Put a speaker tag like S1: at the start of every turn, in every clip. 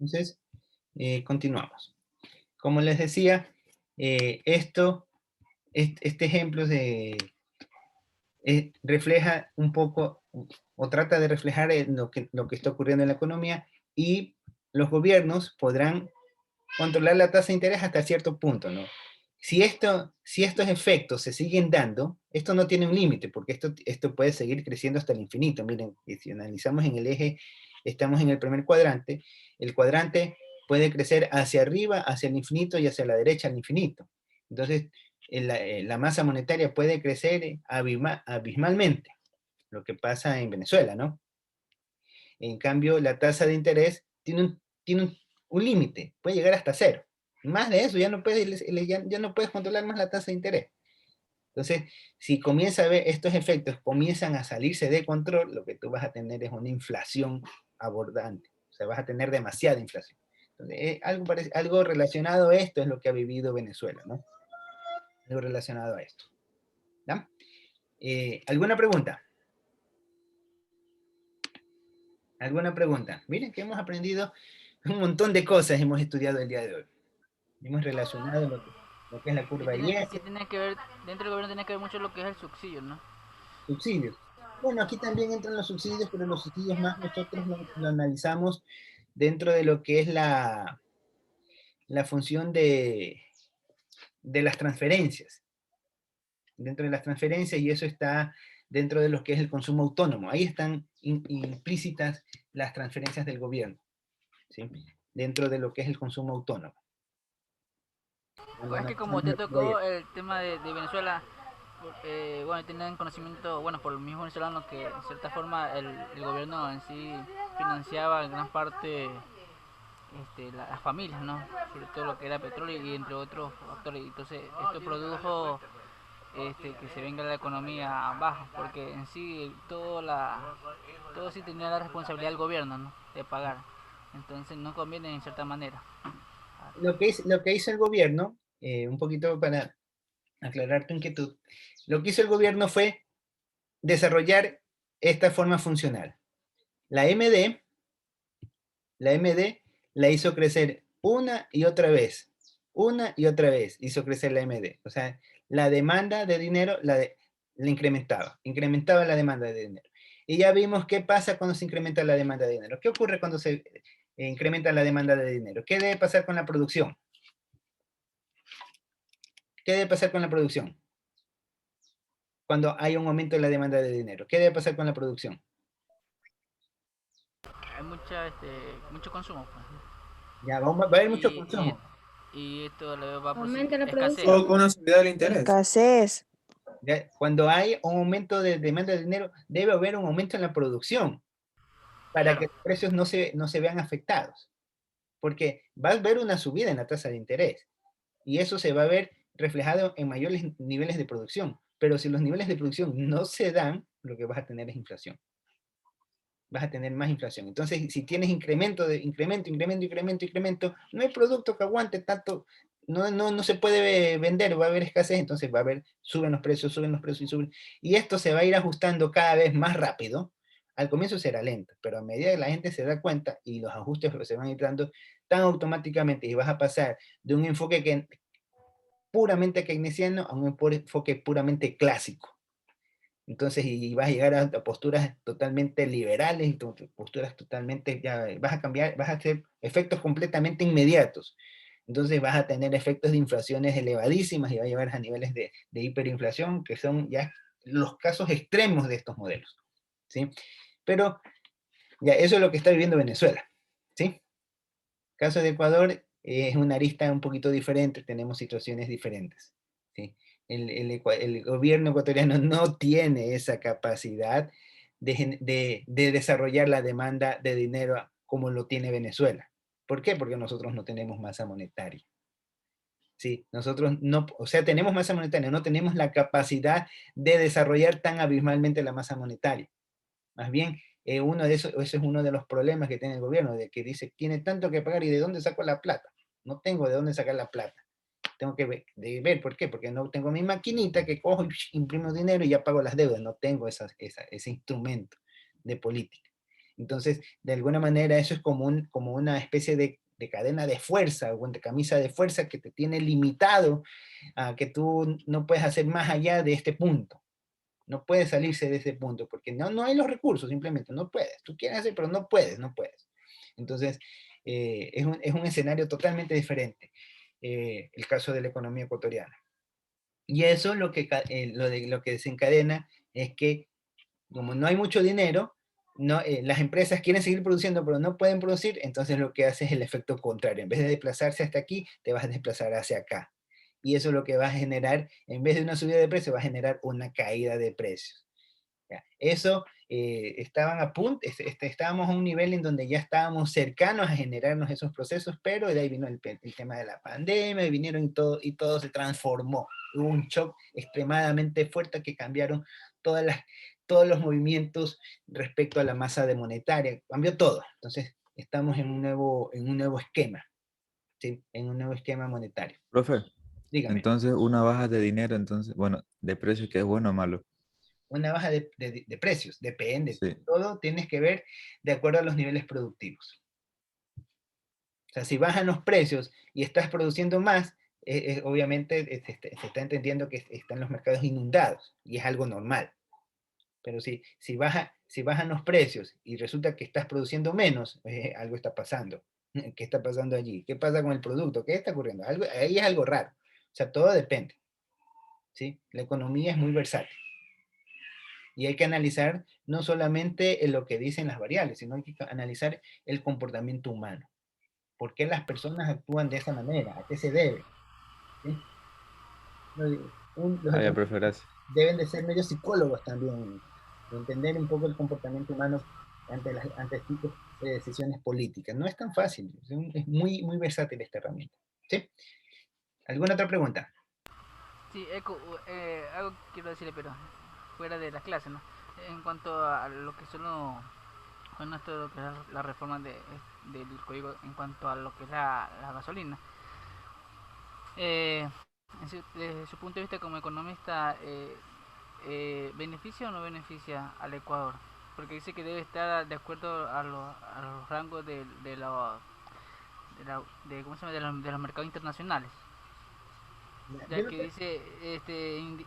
S1: Entonces, continuamos. Como les decía, este ejemplo refleja un poco, o trata de reflejar lo que está ocurriendo en la economía, y los gobiernos podrán controlar la tasa de interés hasta cierto punto, ¿no? Si estos efectos se siguen dando, esto no tiene un límite, porque esto puede seguir creciendo hasta el infinito. Miren, si analizamos en el eje, estamos en el primer cuadrante, el cuadrante puede crecer hacia arriba, hacia el infinito, y hacia la derecha al infinito. Entonces, la masa monetaria puede crecer abismalmente, lo que pasa en Venezuela, ¿no? En cambio, la tasa de interés tiene un límite, puede llegar hasta cero. Más de eso, ya no puedes controlar más la tasa de interés. Entonces, si comienza a ver estos efectos, comienzan a salirse de control, lo que tú vas a tener es una inflación abordante. O sea, vas a tener demasiada inflación. Entonces, algo relacionado a esto es lo que ha vivido Venezuela, ¿no? Algo relacionado a esto. ¿Ya? ¿Alguna pregunta? ¿Alguna pregunta? Miren que hemos aprendido un montón de cosas, hemos estudiado el día de hoy. Hemos relacionado lo que es la curva IS,
S2: Que tiene que ver, dentro del gobierno tiene que ver mucho lo que es el subsidio, ¿no?
S1: subsidios. Bueno, aquí también entran los subsidios, pero los subsidios más nosotros lo analizamos dentro de lo que es la función de las transferencias. Dentro de las transferencias, y eso está dentro de lo que es el consumo autónomo. Ahí están implícitas las transferencias del gobierno, ¿sí? Dentro de lo que es el consumo autónomo. Cuando
S2: Es que como
S1: analizamos
S2: te
S1: el
S2: tocó
S1: proyecto.
S2: el tema de Venezuela, bueno, tienen conocimiento, bueno, por los mismos venezolanos, que en cierta forma el gobierno en sí financiaba en gran parte las familias, ¿no? Sobre todo lo que era petróleo y entre otros factores. Entonces, esto produjo que se venga la economía abajo, porque en sí todo sí tenía la responsabilidad del gobierno, ¿no? De pagar. Entonces no conviene en cierta manera.
S1: Lo que hizo el gobierno, un poquito para aclarar tu inquietud, lo que hizo el gobierno fue desarrollar esta forma funcional. La MD, la MD la hizo crecer una y otra vez hizo crecer la MD. O sea, la demanda de dinero la incrementaba la demanda de dinero. Y ya vimos qué pasa cuando se incrementa la demanda de dinero. ¿Qué ocurre cuando se incrementa la demanda de dinero? ¿Qué debe pasar con la producción? ¿Qué debe pasar con la producción? Cuando hay un aumento de la demanda de dinero. ¿Qué debe pasar con la producción?
S2: Hay mucho consumo, pues.
S1: Ya, va a haber mucho
S2: Y, y,
S1: consumo.
S2: y esto le va a producir
S3: Aumenta la
S2: escasez.
S3: producción.
S4: O con una subida del interés.
S3: Escasez.
S1: Ya, cuando hay un aumento de demanda de dinero, debe haber un aumento en la producción para que
S2: Claro.
S1: los precios no se vean afectados. Porque va a haber una subida en la tasa de interés y eso se va a ver reflejado en mayores niveles de producción. Pero si los niveles de producción no se dan, lo que vas a tener es inflación. Vas a tener más inflación. Entonces, si tienes incremento, incremento, no hay producto que aguante tanto, no se puede vender, va a haber escasez, entonces suben los precios y suben. Y esto se va a ir ajustando cada vez más rápido. Al comienzo será lento, pero a medida que la gente se da cuenta y los ajustes se van a ir dando tan automáticamente, y vas a pasar de un enfoque puramente keynesiano a un enfoque puramente clásico. Entonces, y vas a llegar a posturas totalmente liberales, y posturas totalmente, ya vas a cambiar, vas a hacer efectos completamente inmediatos. Entonces vas a tener efectos de inflaciones elevadísimas y va a llevar a niveles de hiperinflación, que son ya los casos extremos de estos modelos, ¿sí? Pero ya eso es lo que está viviendo Venezuela, ¿sí? Caso de Ecuador es una arista un poquito diferente, tenemos situaciones diferentes, ¿sí? El gobierno ecuatoriano no tiene esa capacidad de desarrollar la demanda de dinero como lo tiene Venezuela. ¿Por qué? Porque nosotros no tenemos masa monetaria. Sí, nosotros no, o sea, tenemos masa monetaria, no tenemos la capacidad de desarrollar tan abismalmente la masa monetaria. Más bien, ese es uno de los problemas que tiene el gobierno, de que dice, tiene tanto que pagar y ¿de dónde saco la plata? No tengo de dónde sacar la plata. Tengo que ver ¿por qué? Porque no tengo mi maquinita que cojo y imprimo dinero y ya pago las deudas. No tengo ese instrumento de política. Entonces, de alguna manera eso es como, como una especie de cadena de fuerza o de camisa de fuerza que te tiene limitado a que tú no puedes hacer más allá de este punto. No puedes salirse de ese punto porque no hay los recursos, simplemente no puedes. Tú quieres hacer, pero no puedes, no puedes. Entonces, es un escenario totalmente diferente, el caso de la economía ecuatoriana. Y eso lo que desencadena es que como no hay mucho dinero, las empresas quieren seguir produciendo, pero no pueden producir, entonces lo que hace es el efecto contrario. En vez de desplazarse hasta aquí, te vas a desplazar hacia acá. Y eso lo que va a generar, en vez de una subida de precios, va a generar una caída de precios. ¿Ya? Eso, estábamos a un nivel en donde ya estábamos cercanos a generarnos esos procesos, pero de ahí vino el tema de la pandemia, y todo se transformó. Hubo un shock extremadamente fuerte que cambiaron todas todos los movimientos respecto a la masa de monetaria, cambió todo. Entonces, estamos en un nuevo esquema, ¿sí? En un nuevo esquema monetario.
S3: Profe,
S1: Dígame.
S3: entonces una baja de dinero, entonces, bueno, de precio que es bueno o malo.
S1: Una baja de precios, depende.
S3: Sí.
S1: Todo tienes que ver de acuerdo a los niveles productivos. O sea, si bajan los precios y estás produciendo más, obviamente se está entendiendo que están los mercados inundados y es algo normal. Pero si bajan los precios y resulta que estás produciendo menos, algo está pasando. ¿Qué está pasando allí? ¿Qué pasa con el producto? ¿Qué está ocurriendo? Ahí es algo raro. O sea, todo depende. ¿Sí? La economía es muy versátil. Y hay que analizar no solamente lo que dicen las variables, sino hay que analizar el comportamiento humano. ¿Por qué las personas actúan de esa manera? ¿A qué se debe? ¿Sí? Los
S3: Ah, ya,
S1: economistas
S3: profe, gracias.
S1: deben de ser medios psicólogos también, de entender un poco el comportamiento humano ante este tipo de decisiones políticas. No es tan fácil, es muy versátil esta herramienta. ¿Sí? ¿Alguna otra pregunta?
S2: Sí, algo quiero decirle, pero fuera de las clases, ¿no? En cuanto a lo que son bueno, esto de lo que es la reforma del código en cuanto a lo que es la gasolina. Eh, desde su punto de vista como economista, ¿beneficia o no beneficia al Ecuador? Porque dice que debe estar de acuerdo a los rangos ¿cómo se llama? De los mercados internacionales. Ya
S1: Yo no
S2: que
S1: te-
S2: dice,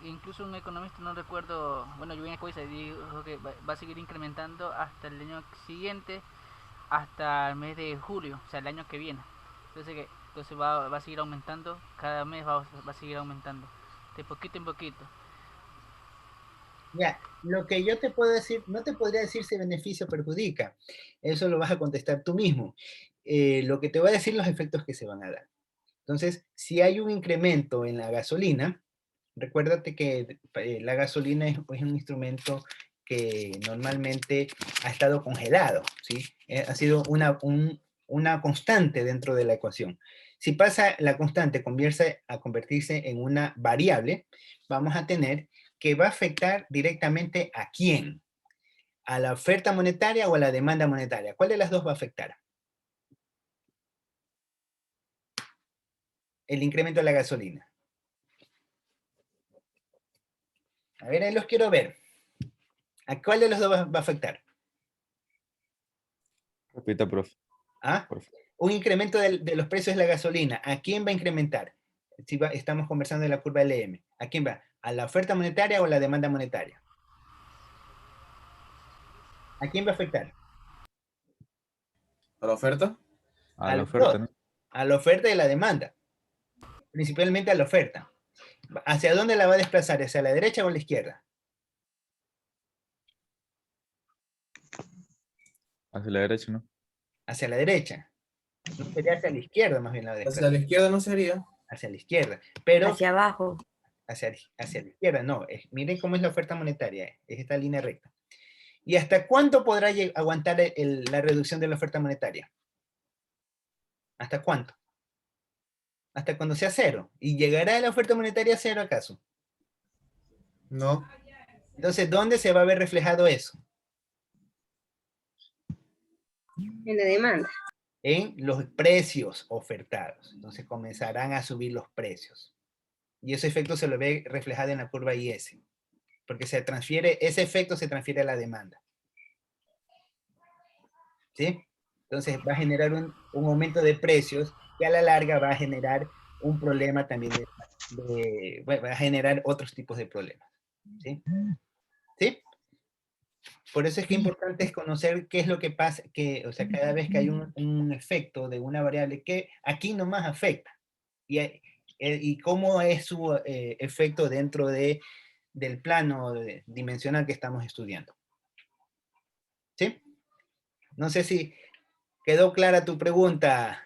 S2: incluso un economista, no recuerdo, bueno, Julián Escoiza dijo que va a seguir incrementando hasta el año siguiente, hasta el mes de julio, o sea, el año que viene. Entonces va a seguir aumentando, cada mes va a seguir aumentando, de poquito en poquito.
S1: Ya, lo que yo te puedo decir, no te podría decir si beneficia o perjudica. Eso lo vas a contestar tú mismo. Lo que te voy a decir los efectos que se van a dar. Entonces, si hay un incremento en la gasolina, recuérdate que la gasolina es un instrumento que normalmente ha estado congelado, ¿sí? Ha sido una constante dentro de la ecuación. Si pasa la constante a convertirse en una variable, vamos a tener que va a afectar directamente a quién, a la oferta monetaria o a la demanda monetaria. ¿Cuál de las dos va a afectar? El incremento de la gasolina. A ver, ahí los quiero ver. ¿A cuál de los dos va a afectar?
S3: Repita, profe,
S1: ¿Ah?
S3: por favor.
S1: Un incremento de los precios de la gasolina. ¿A quién va a incrementar? Si estamos conversando de la curva LM. ¿A quién va? ¿A la oferta monetaria o a la demanda monetaria? ¿A quién va a afectar?
S4: ¿A la oferta?
S3: A
S1: A
S3: la
S1: los
S3: oferta,
S1: dos.
S3: ¿no?
S1: A la oferta y a la demanda. Principalmente a la oferta. ¿Hacia dónde la va a desplazar? ¿Hacia la derecha o a la izquierda?
S3: Hacia la derecha, ¿no?
S1: Hacia la derecha. No sería hacia la izquierda más bien la
S4: Hacia
S1: desplaza.
S4: la izquierda no sería.
S1: Hacia la izquierda. Pero
S5: Hacia abajo.
S1: hacia la izquierda, no. Miren cómo es la oferta monetaria. Es esta línea recta. ¿Y hasta cuánto podrá aguantar la reducción de la oferta monetaria? ¿Hasta cuánto? Hasta cuando sea cero. ¿Y llegará la oferta monetaria a cero acaso?
S4: No.
S1: Entonces, ¿dónde se va a ver reflejado eso?
S5: En la demanda.
S1: En los precios ofertados. Entonces comenzarán a subir los precios. Y ese efecto se lo ve reflejado en la curva IS. Porque ese efecto se transfiere a la demanda. ¿sí? Entonces va a generar un aumento de precios que a la larga va a generar un problema también bueno, va a generar otros tipos de problemas, ¿sí? ¿Sí? Por eso es que importante es conocer qué es lo que pasa, o sea, cada vez que hay un efecto de una variable que aquí nomás afecta y cómo es su efecto dentro del plano dimensional que estamos estudiando. ¿Sí? No sé si quedó clara tu pregunta,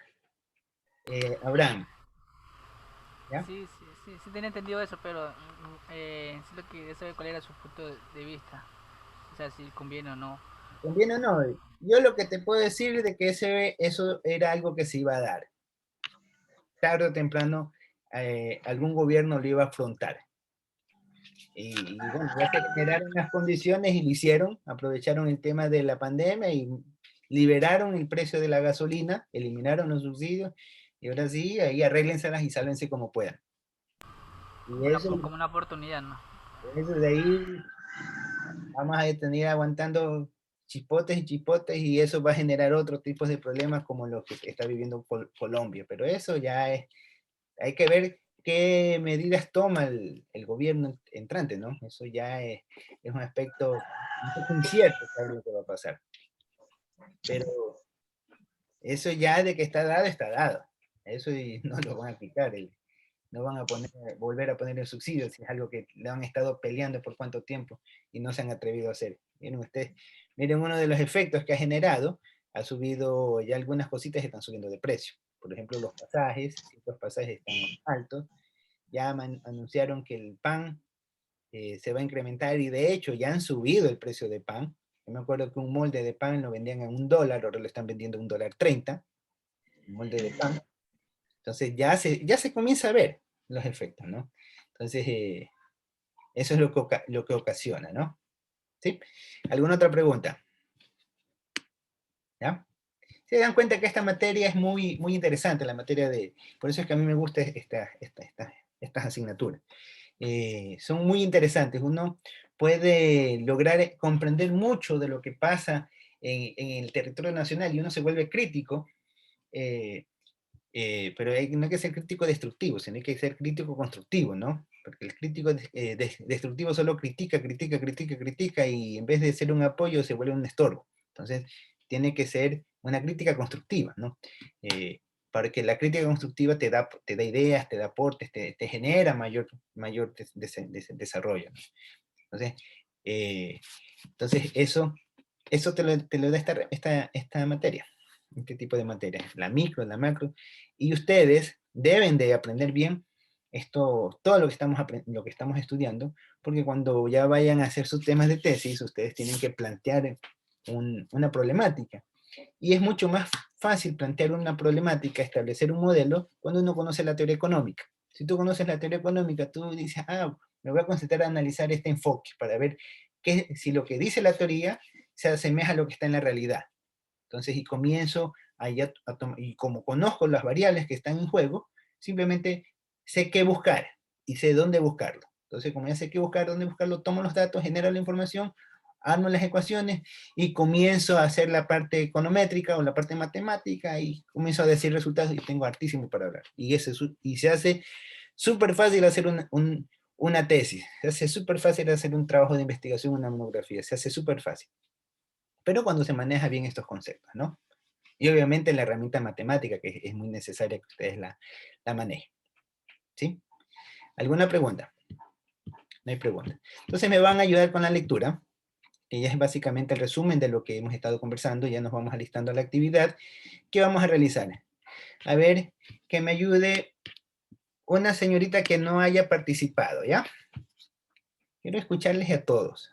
S1: Abraham. ¿Ya?
S2: Sí, sí, sí, sí tenía entendido eso, pero sí lo que quería saber cuál era su punto de vista. O sea, si conviene o no.
S1: ¿Conviene o no? Yo lo que te puedo decir es de que eso era algo que se iba a dar. Tarde o temprano, algún gobierno lo iba a afrontar. Y bueno, ya se generaron las condiciones y lo hicieron, aprovecharon el tema de la pandemia y liberaron el precio de la gasolina, eliminaron los subsidios, y ahora sí, ahí arréglenselas y sálvense como puedan. Y
S2: Como una oportunidad, ¿no?
S1: eso de ahí vamos a tener aguantando chipotes y chipotes y eso va a generar otros tipos de problemas como los que está viviendo Colombia. Pero eso ya es, hay que ver qué medidas toma el gobierno entrante, ¿no? Eso ya es un aspecto un poco incierto saber lo que va a pasar. Pero eso ya de que está dado, está dado. Eso no lo van a quitar. No van a volver a poner el subsidio si es algo que le han estado peleando por cuánto tiempo y no se han atrevido a hacer. Miren ustedes, miren uno de los efectos que ha generado, ha subido ya algunas cositas están subiendo de precio. Por ejemplo, los pasajes, ciertos pasajes están altos, ya anunciaron que el pan se va a incrementar y de hecho ya han subido el precio de pan. Yo me acuerdo que un molde de pan lo vendían a $1, ahora lo están vendiendo a $1.30, un molde de pan. Entonces ya se comienza a ver los efectos, ¿no? Entonces, eso es lo que ocasiona, ¿no? ¿Sí? ¿Alguna otra pregunta? ¿Ya? Se dan cuenta que esta materia es muy, muy interesante, la materia por eso es que a mí me gusta estas asignaturas. Son muy interesantes, uno puede lograr comprender mucho de lo que pasa en el territorio nacional y uno se vuelve crítico, pero no hay que ser crítico destructivo, sino hay que ser crítico constructivo, ¿no? Porque el crítico destructivo solo critica, critica, critica, critica y en vez de ser un apoyo se vuelve un estorbo. Entonces, tiene que ser una crítica constructiva, ¿no? Para que la crítica constructiva te da ideas, te da aportes, te genera mayor desarrollo, ¿no? Entonces, eso te lo da esta materia, este tipo de materia, la micro, la macro, y ustedes deben de aprender bien todo lo que estamos estudiando, porque cuando ya vayan a hacer sus temas de tesis, ustedes tienen que plantear una problemática. Y es mucho más fácil plantear una problemática, establecer un modelo, cuando uno conoce la teoría económica. Si tú conoces la teoría económica, tú dices, me voy a concentrar a analizar este enfoque para ver si lo que dice la teoría se asemeja a lo que está en la realidad. Entonces, y comienzo y como conozco las variables que están en juego, simplemente sé qué buscar y sé dónde buscarlo. Entonces, como ya sé qué buscar, dónde buscarlo, tomo los datos, genero la información, armo las ecuaciones y comienzo a hacer la parte econométrica o la parte matemática y comienzo a decir resultados y tengo hartísimo para hablar. Y se hace súper fácil hacer una tesis, se hace súper fácil hacer un trabajo de investigación, una monografía, se hace súper fácil. Pero cuando se maneja bien estos conceptos, ¿no? Y obviamente la herramienta matemática, que es muy necesaria que ustedes la manejen. ¿Sí? ¿Alguna pregunta? No hay pregunta. Entonces me van a ayudar con la lectura, que ya es básicamente el resumen de lo que hemos estado conversando. Ya nos vamos alistando a la actividad que vamos a realizar. A ver, que me ayude una señorita que no haya participado, ¿ya? Quiero escucharles a todos.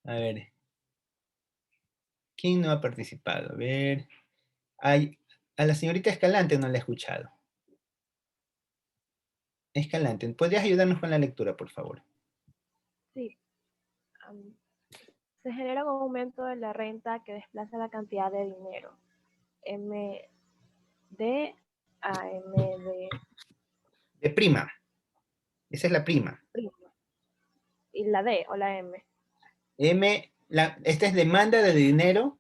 S1: A ver, ¿quién no ha participado? A ver, a la señorita Escalante no la he escuchado. Escalante, ¿podrías ayudarnos con la lectura, por favor?
S6: Sí. Se genera un aumento de la renta que desplaza la cantidad de dinero. MD a MD
S1: De prima. Esa es la prima.
S6: prima. Y la D o la M.
S1: Esta es demanda de dinero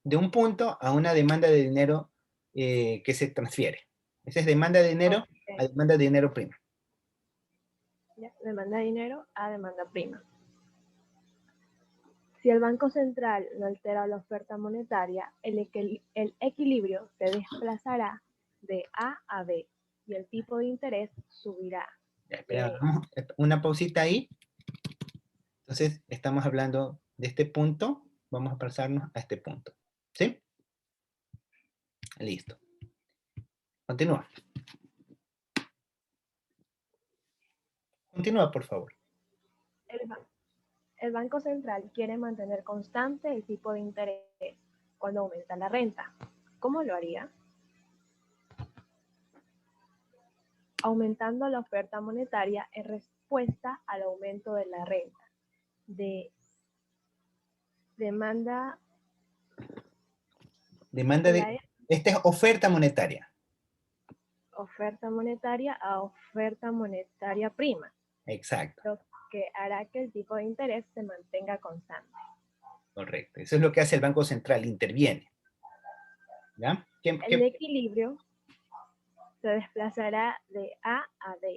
S1: de un punto a una demanda de dinero que se transfiere. Esa es demanda de dinero
S6: Ok.
S1: a demanda de dinero prima.
S6: Ya, demanda de dinero a demanda prima. Si el Banco Central no altera la oferta monetaria, el equilibrio se desplazará de A a B y el tipo de interés subirá.
S1: Ya, espera, vamos, una pausita ahí. Entonces, estamos hablando de este punto. Vamos a pasarnos a este punto. ¿Sí? Listo. Continúa. Continúa, por favor.
S6: El Banco Central quiere mantener constante el tipo de interés cuando aumenta la renta. ¿Cómo lo haría? Aumentando la oferta monetaria en respuesta al aumento de la renta. De demanda
S1: Demanda de... Esta es oferta monetaria.
S6: oferta monetaria a oferta monetaria prima,
S1: Exacto.
S6: lo que hará que el tipo de interés se mantenga constante.
S1: Correcto. Eso es lo que hace el Banco Central, interviene. ¿Ya?
S6: El equilibrio se desplazará de A a D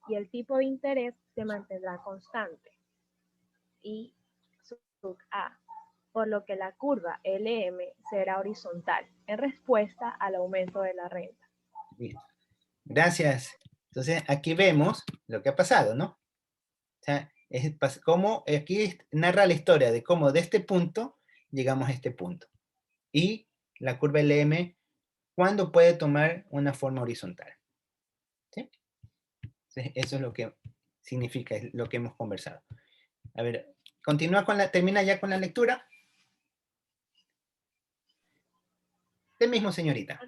S6: y el tipo de interés se mantendrá constante, I sub A, por lo que la curva LM será horizontal en respuesta al aumento de la renta.
S1: Listo. Gracias. Entonces, aquí vemos lo que ha pasado, ¿no? O sea, como aquí narra la historia de cómo de este punto llegamos a este punto. Y la curva LM, ¿cuándo puede tomar una forma horizontal? ¿Sí? Entonces, eso es lo que significa, es lo que hemos conversado. A ver, termina ya con la lectura. Usted mismo, señorita.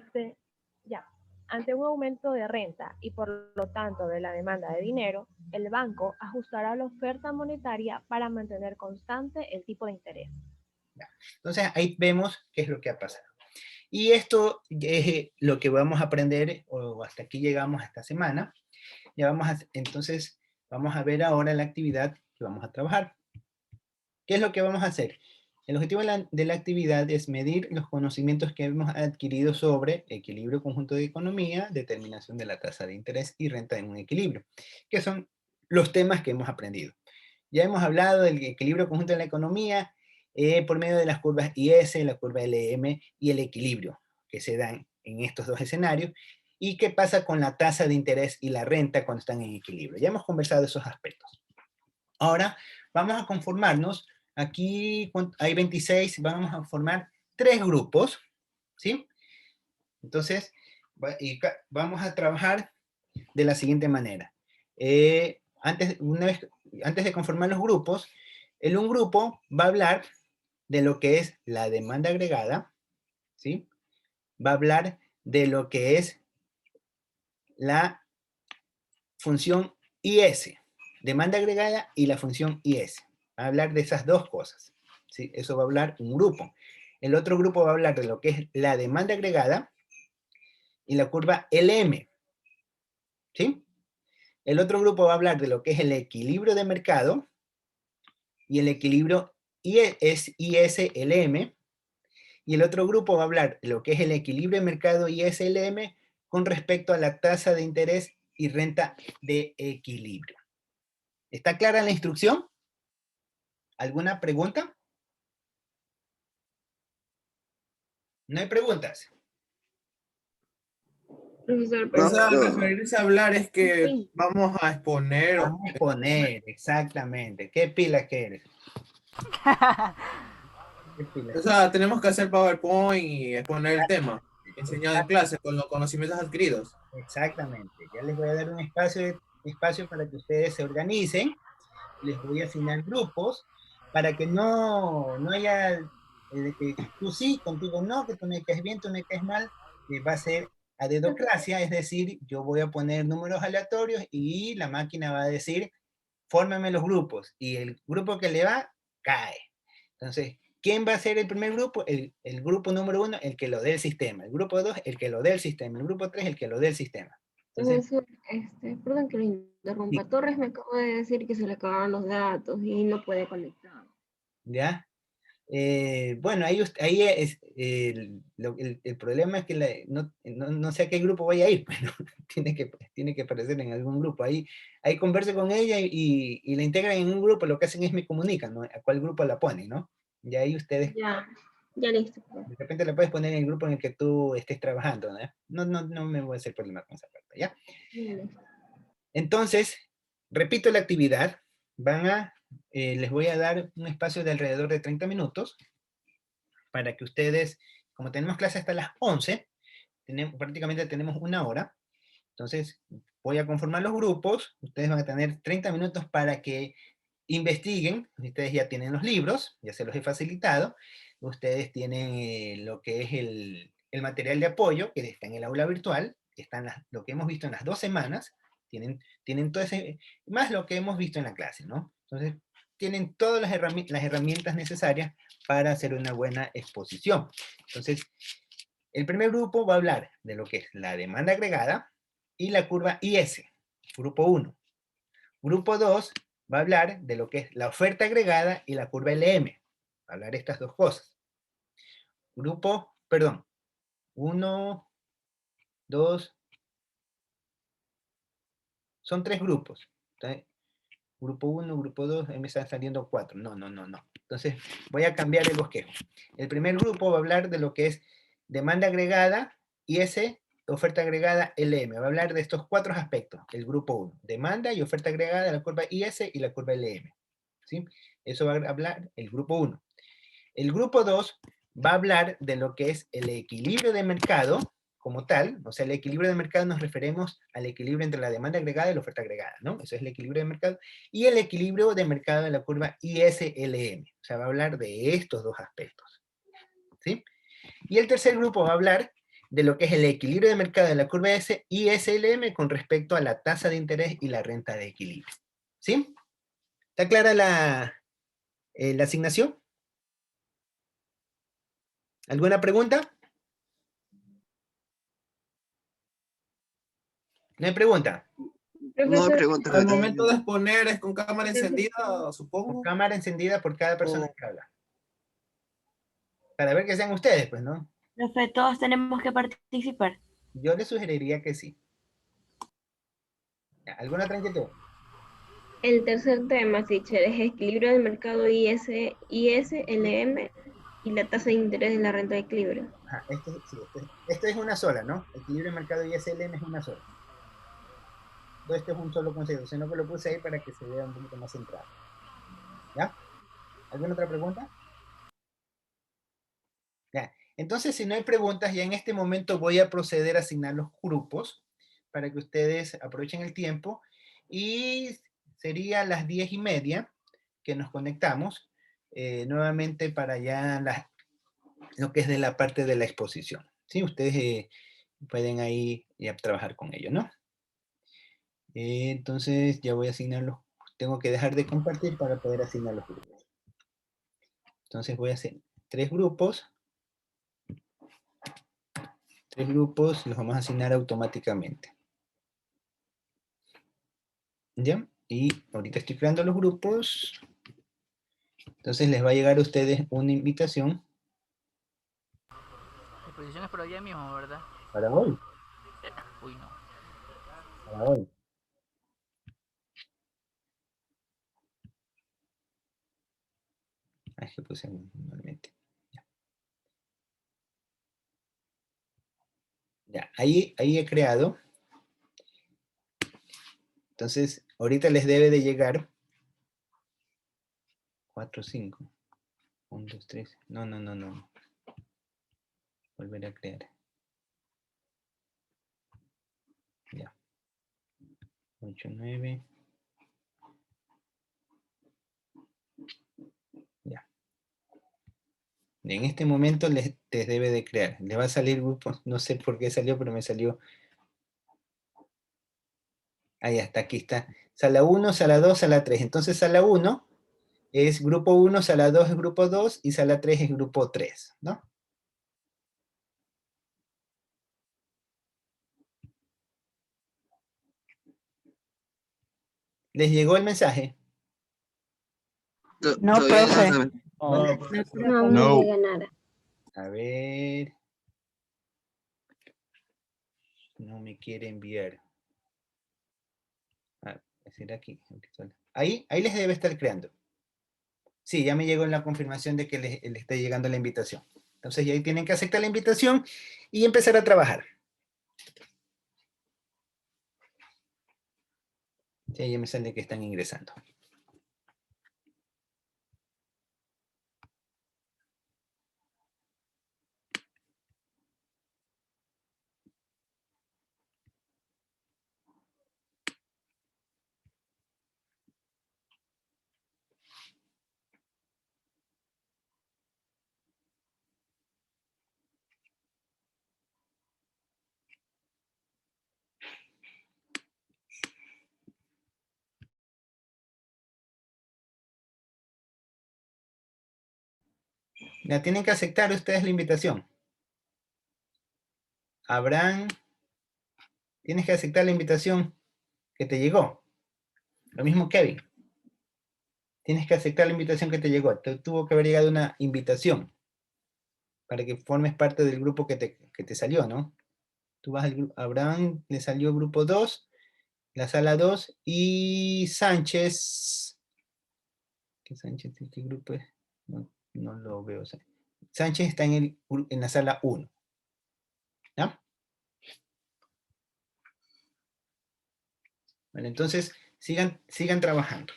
S6: Ante un aumento de renta y por lo tanto de la demanda de dinero, el banco ajustará la oferta monetaria para mantener constante el tipo de interés.
S1: Entonces ahí vemos qué es lo que ha pasado. Y esto es lo que vamos a aprender, o hasta aquí llegamos esta semana. Entonces vamos a ver ahora la actividad que vamos a trabajar. ¿Qué es lo que vamos a hacer? El objetivo de la actividad es medir los conocimientos que hemos adquirido sobre equilibrio conjunto de economía, determinación de la tasa de interés y renta en un equilibrio, que son los temas que hemos aprendido. Ya hemos hablado del equilibrio conjunto de la economía por medio de las curvas IS, la curva LM y el equilibrio que se dan en estos dos escenarios. ¿Y qué pasa con la tasa de interés y la renta cuando están en equilibrio? Ya hemos conversado esos aspectos. Ahora vamos a conformarnos. Aquí hay 26, vamos a formar 3 grupos, ¿sí? Entonces, vamos a trabajar de la siguiente manera. Antes de conformar los grupos, un grupo va a hablar de lo que es la demanda agregada, ¿sí? Va a hablar de lo que es la función IS, demanda agregada y la función IS. Va a hablar de esas dos cosas, ¿sí? Eso va a hablar un grupo. El otro grupo va a hablar de lo que es la demanda agregada y la curva LM, ¿sí? El otro grupo va a hablar de lo que es el equilibrio de mercado y el equilibrio ISLM. Y el otro grupo va a hablar de lo que es el equilibrio de mercado ISLM con respecto a la tasa de interés y renta de equilibrio. ¿Está clara la instrucción? ¿Alguna pregunta? ¿No hay preguntas?
S5: Profesor,
S4: O sea,
S5: pero
S4: referirse a hablar es que
S5: sí,
S4: vamos a exponer.
S1: Vamos a exponer, exactamente. ¿Qué pilas que eres? ¿Qué pilas?
S4: O sea, tenemos que hacer PowerPoint y exponer el tema enseñado en clase con los conocimientos adquiridos.
S1: Exactamente. Ya les voy a dar un espacio para que ustedes se organicen. Les voy a asignar grupos para que no haya que tú sí, contigo no, que tú me caes bien, tú me caes mal. Va a ser a dedocracia, es decir, yo voy a poner números aleatorios y la máquina va a decir, fórmame los grupos. Y el grupo que le va, cae. Entonces, ¿quién va a ser el primer grupo? El grupo número 1, el que lo dé el sistema. El grupo 2, el que lo dé el sistema. El grupo 3, el que lo dé el sistema. Entonces,
S5: profesor, perdón que lo interrumpa. Torres me acaba de decir que se le acabaron los datos y no puede conectar.
S1: ¿ya? Bueno, ahí es, el problema es que no sé a qué grupo vaya a ir, pero tiene que aparecer en algún grupo. Ahí converse con ella y la integran en un grupo, lo que hacen es me comunican, ¿no? A cuál grupo la ponen, ¿no? Y ahí ustedes,
S5: Ya, ya listo. Profe.
S1: de repente la puedes poner en el grupo en el que tú estés trabajando, ¿no? No me voy a hacer problema con esa parte, ¿ya?
S5: Ya listo.
S1: Entonces, repito la actividad. Les voy a dar un espacio de alrededor de 30 minutos para que ustedes, como tenemos clase hasta las 11, prácticamente tenemos una hora. Entonces, voy a conformar los grupos. Ustedes van a tener 30 minutos para que investiguen. Ustedes ya tienen los libros, ya se los he facilitado. Ustedes tienen lo que es el material de apoyo, que está en el aula virtual, que están lo que hemos visto en las 2 semanas. Tienen todo ese, más lo que hemos visto en la clase, ¿no? Entonces, tienen todas las herramientas necesarias para hacer una buena exposición. Entonces, el primer grupo va a hablar de lo que es la demanda agregada y la curva IS, grupo 1. Grupo 2 va a hablar de lo que es la oferta agregada y la curva LM. Va a hablar de estas dos cosas. Perdón, 1, 2, son 3 grupos. ¿Sí? Grupo 1, grupo 2, ahí me están saliendo 4. No. Entonces, voy a cambiar el bosquejo. El primer grupo va a hablar de lo que es demanda agregada, IS, oferta agregada, LM. Va a hablar de estos 4 aspectos. El grupo 1, demanda y oferta agregada, la curva IS y la curva LM. ¿Sí? Eso va a hablar el grupo 1. El grupo 2 va a hablar de lo que es el equilibrio de mercado como tal. O sea, el equilibrio de mercado nos referimos al equilibrio entre la demanda agregada y la oferta agregada, ¿no? Eso es el equilibrio de mercado. Y el equilibrio de mercado de la curva ISLM. O sea, va a hablar de estos dos aspectos. ¿Sí? Y el tercer grupo va a hablar de lo que es el equilibrio de mercado de la curva ISLM con respecto a la tasa de interés y la renta de equilibrio. ¿Sí? ¿Está clara la asignación? ¿Alguna pregunta? ¿No hay pregunta?
S7: No hay
S5: Profesor,
S7: preguntas.
S4: Al momento de exponer es con cámara encendida,
S1: Con
S4: supongo.
S1: cámara encendida por cada persona
S4: Oh.
S1: que habla. Para ver que sean ustedes, pues, ¿no?
S8: Profe, todos tenemos que participar.
S1: Yo les sugeriría que sí. ¿Alguna otra inquietud?
S5: el tercer tema, teacher, es equilibrio del mercado ISLM y la tasa de interés de la renta de equilibrio.
S1: Ajá, esto es una sola, ¿no? Equilibrio de mercado y SLM es una sola. Entonces, este es un solo concepto, sino que lo puse ahí para que se vea un poquito más centrado. ¿Ya? ¿Alguna otra pregunta? Ya. Entonces, si no hay preguntas, ya en este momento voy a proceder a asignar los grupos para que ustedes aprovechen el tiempo y sería a las 10:30 que nos conectamos nuevamente para ya lo que es de la parte de la exposición. ¿Sí? Ustedes pueden ahí ya trabajar con ello, ¿no? Entonces ya voy a asignarlos. Tengo que dejar de compartir para poder asignar los grupos. Entonces voy a hacer 3 grupos. 3 grupos los vamos a asignar automáticamente. ¿Ya? Y ahorita estoy creando los grupos. Entonces les va a llegar a ustedes una invitación.
S2: La exposición es por allá mismo, ¿verdad?
S1: Para hoy.
S2: Uy, no.
S1: Para hoy. Ay, que puse manualmente. Ya, ahí he creado. Entonces, ahorita les debe de llegar 4, 5. 1, 2, 3. No. Volver a crear. Ya. 8, 9. Ya. En este momento les debe de crear. Le va a salir grupo. No sé por qué salió, pero me salió. Ahí está, aquí está. Sala 1, sala 2, sala 3. Entonces, sala 1 es grupo 1, sala 2 es grupo 2 y sala 3 es grupo 3, ¿no? ¿Les llegó el mensaje?
S8: No,
S7: Todavía
S8: profe.
S7: no.
S1: Bueno,
S5: No, aún no llega nada.
S1: a ver. No me quiere enviar. ¿Será aquí? Ahí les debe estar creando. Sí, ya me llegó la confirmación de que le está llegando la invitación. Entonces, ya ahí tienen que aceptar la invitación y empezar a trabajar. Sí, ya me sale que están ingresando. Ya tienen que aceptar ustedes la invitación. Abraham, tienes que aceptar la invitación que te llegó. Lo mismo Kevin. Tienes que aceptar la invitación que te llegó. Te tuvo que haber llegado una invitación para que formes parte del grupo que te salió, ¿no? Tú vas al grupo, Abraham le salió grupo 2, la sala 2, y Sánchez, ¿qué Sánchez? ¿Qué grupo es? No lo veo. Sánchez está en la sala 1. ¿Ya? Bueno, entonces sigan trabajando.